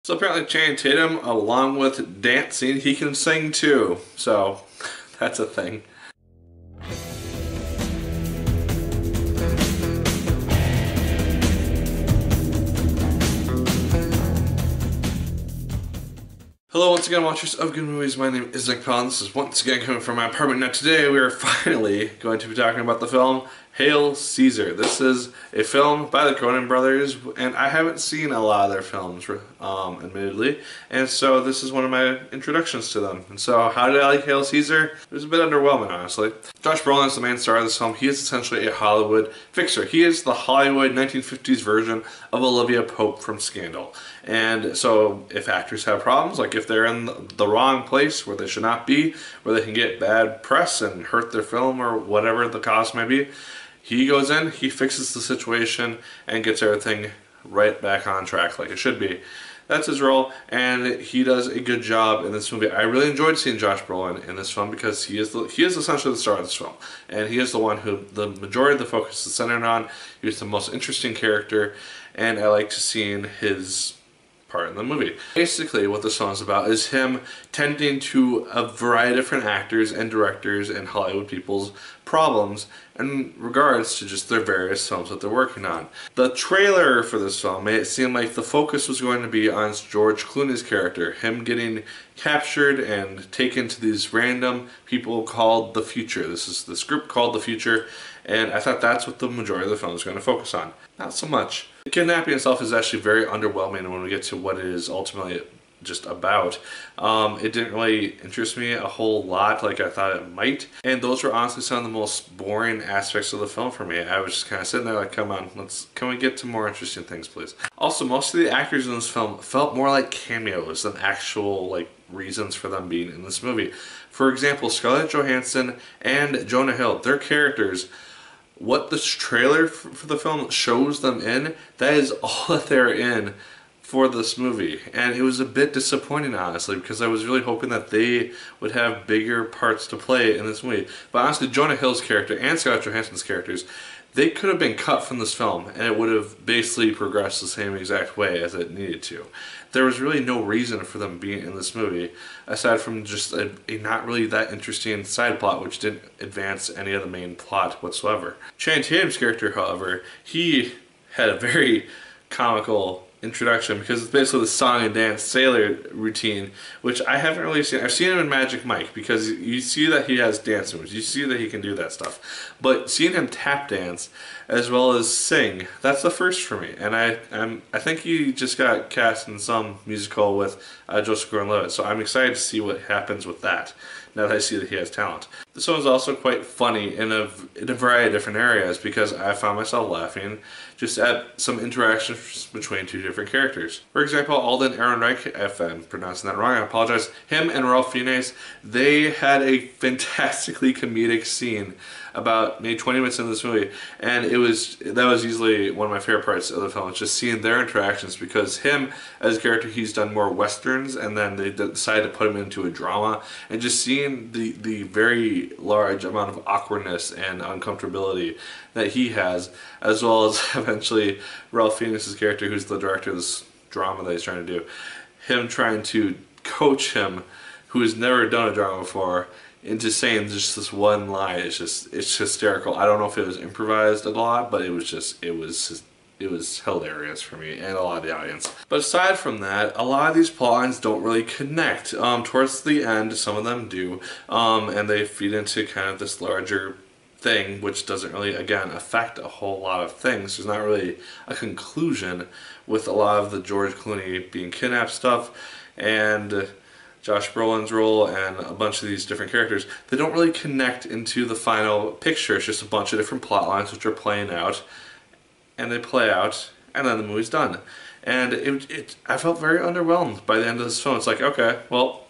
So apparently Channing Tatum, along with dancing, he can sing too. So that's a thing. Hello once again, watchers of good movies. My name is Nick Pell, and this is once again coming from my apartment. Now today we are finally going to be talking about the film Hail Caesar. This is a film by the Coen Brothers, and I haven't seen a lot of their films, admittedly, and so this is one of my introductions to them. And so how did I like Hail Caesar? It was a bit underwhelming, honestly. Josh Brolin is the main star of this film. He is essentially a Hollywood fixer. He is the Hollywood 1950s version of Olivia Pope from Scandal. And so if actors have problems, like if they're in the wrong place where they should not be, where they can get bad press and hurt their film or whatever the cause may be, he goes in, he fixes the situation, and gets everything right back on track like it should be. That's his role, and he does a good job in this movie. I really enjoyed seeing Josh Brolin in this film because he is essentially the star of this film, and he is the one who the majority of the focus is centered on. He's the most interesting character, and I like to see his part in the movie. Basically what this song is about is him tending to a variety of different actors and directors and Hollywood people's problems in regards to just their various films that they're working on. The trailer for this film made it seem like the focus was going to be on George Clooney's character, him getting captured and taken to these random people called the Future. This is this group called the Future, and I thought that's what the majority of the film is going to focus on. Not so much. The kidnapping itself is actually very underwhelming when we get to what it is ultimately just about. It didn't really interest me a whole lot like I thought it might, and those were honestly some of the most boring aspects of the film for me. I was just kind of sitting there like, come on, can we get to more interesting things, please? Also, most of the actors in this film felt more like cameos than actual like reasons for them being in this movie. For example, Scarlett Johansson and Jonah Hill, their characters, what this trailer for the film shows them in, that is all that they're in for this movie. And it was a bit disappointing, honestly, because I was really hoping that they would have bigger parts to play in this movie. But honestly, Jonah Hill's character and Scarlett Johansson's characters, they could have been cut from this film and it would have basically progressed the same exact way as it needed to. There was really no reason for them being in this movie aside from just a not really that interesting side plot which didn't advance any of the main plot whatsoever. Channing Tatum's character, however, he had a very comical introduction because it's basically the song and dance sailor routine, which I haven't really seen. I've seen him in Magic Mike because you see that he has dance moves, you see that he can do that stuff, but seeing him tap dance as well as sing, that's the first for me. And I think he just got cast in some musical with Joseph Gordon-Levitt, so I'm excited to see what happens with that now that I see that he has talent. This one was also quite funny in a variety of different areas because I found myself laughing just at some interactions between two different characters. For example, Alden Ehrenreich, if I'm pronouncing that wrong, I apologize, him and Ralph Fiennes, they had a fantastically comedic scene about maybe 20 minutes into this movie, and that was easily one of my favorite parts of the film, just seeing their interactions, because him as a character, he's done more westerns and then they decided to put him into a drama, and just seeing the very large amount of awkwardness and uncomfortability that he has, as well as eventually Ralph Fiennes' character, who's the director of this drama that he's trying to do, him trying to coach him, who has never done a drama before, into saying just this one line. It's hysterical. I don't know if it was improvised a lot, but it was hilarious for me and a lot of the audience. But aside from that, a lot of these plot lines don't really connect. Towards the end, some of them do, and they feed into kind of this larger thing, which doesn't really, again, affect a whole lot of things. There's not really a conclusion with a lot of the George Clooney being kidnapped stuff, and Josh Brolin's role and a bunch of these different characters. They don't really connect into the final picture. It's just a bunch of different plot lines which are playing out, and they play out, and then the movie's done. And I felt very underwhelmed by the end of this film. It's like, okay, well,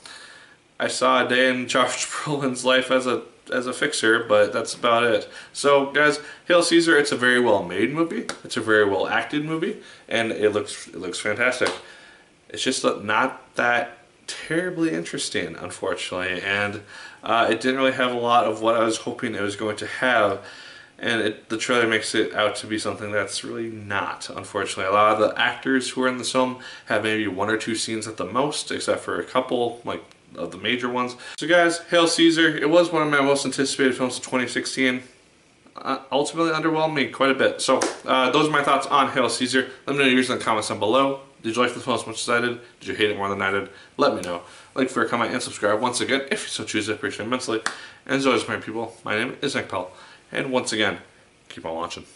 I saw a day in Josh Brolin's life as a fixer, but that's about it. So guys, Hail Caesar, it's a very well made movie, it's a very well acted movie, and it looks fantastic. It's just not that terribly interesting, unfortunately, and it didn't really have a lot of what I was hoping it was going to have and the trailer makes it out to be something that's really not, unfortunately. A lot of the actors who are in this film have maybe 1 or 2 scenes at the most, except for a couple, like, of the major ones. So guys, Hail Caesar, it was one of my most anticipated films of 2016. Ultimately underwhelmed me quite a bit. So, those are my thoughts on Hail Caesar. Let me know yours in the comments down below. Did you like the film as much as I did? Did you hate it more than I did? Let me know. Like, favorite, comment, and subscribe once again, if you so choose. I appreciate it immensely. And as always, my people, my name is Nick Pell. And once again, keep on watching.